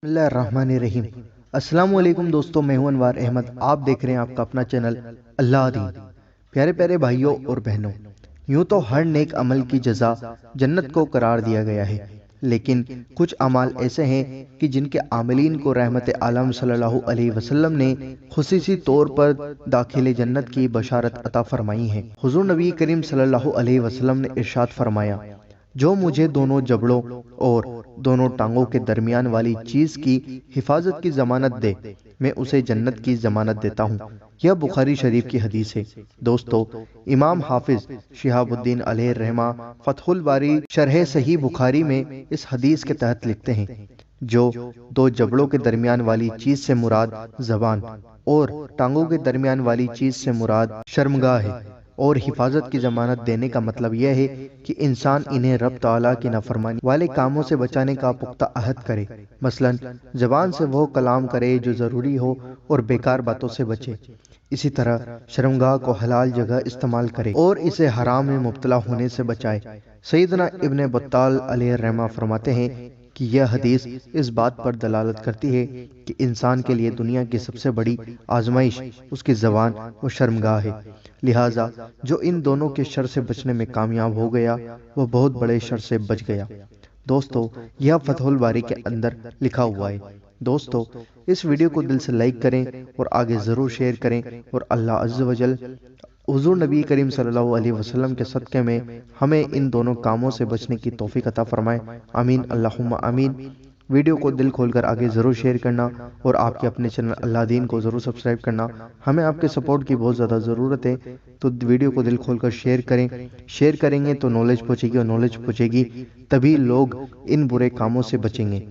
बिस्मिल्लाहिर्रहमानिर्रहीम। अस्सलाम वालेकुम दोस्तों, मैं हूं अनवार अहमद। आप देख रहे हैं आपका अपना चैनल अल्लाह दीन। प्यारे प्यारे भाइयों और बहनों, यूं तो हर नेक अमल की जजा जन्नत को करार दिया गया है, लेकिन कुछ अमाल ऐसे हैं कि जिनके आमिलीन को रहमत आलम सल्लल्लाहु अलैहि वसल्लम ने खुसूसी तौर पर दाखिले जन्नत की बशारत अता फरमाई है। हुजूर नबी करीम सल्लल्लाहु अलैहि वसल्लम ने इरशाद फरमाया, जो मुझे दोनों जबड़ों और दोनों टांगों के दरमियान वाली चीज की हिफाजत की जमानत दे, मैं उसे जन्नत की जमानत देता हूँ। यह बुखारी शरीफ की हदीस है। दोस्तों, इमाम हाफिज शिहाबुद्दीन अलैहि रहमा फतहुल बारी शरह सही बुखारी में इस हदीस के तहत लिखते हैं, जो दो जबड़ों के दरमियान वाली चीज से मुराद जबान और टांगों के दरमियान वाली चीज से मुराद शर्मगाह है, और हिफाजत की जमानत देने का मतलब यह है कि इंसान इन्हें रब ताला की नाफरमानी वाले कामों से बचाने का पुख्ता अहद करे। मसलन जबान से वो कलाम करे जो ज़रूरी हो और बेकार बातों से बचे। इसी तरह शर्मगाह को हलाल जगह इस्तेमाल करे और इसे हराम में मुब्तला होने से बचाए। सैयदना इब्न बत्ताल अलैहि रहमा फरमाते हैं कि यह हदीस इस बात पर दलालत करती है कि इंसान के लिए दुनिया की सबसे बड़ी आजमाइश उसकी ज़बान व शर्मगाह है। लिहाजा जो इन दोनों के शर से बचने में कामयाब हो गया, वह बहुत बड़े शर से बच गया। दोस्तों, यह फतहुल बारी के अंदर लिखा हुआ है। दोस्तों, इस वीडियो को दिल से लाइक करें और आगे ज़रूर शेयर करें, और अल्लाह अज़्ज़ व जल हुज़ूर नबी करीम सल्लल्लाहु अलैहि वसल्लम के सदक़े में हमें इन दोनों कामों से बचने की तौफीक अता फरमाए। आमीन अल्लाहुम्मा आमीन। वीडियो को दिल खोलकर आगे ज़रूर शेयर करना, और आपके अपने चैनल अल्लाह दीन को ज़रूर सब्सक्राइब करना। हमें आपके सपोर्ट की बहुत ज़्यादा ज़रूरत है, तो वीडियो को दिल खोलकर शेयर करें। शेयर करेंगे तो नॉलेज पहुँचेगी, और नॉलेज पहुँचेगी तभी लोग इन बुरे कामों से बचेंगे।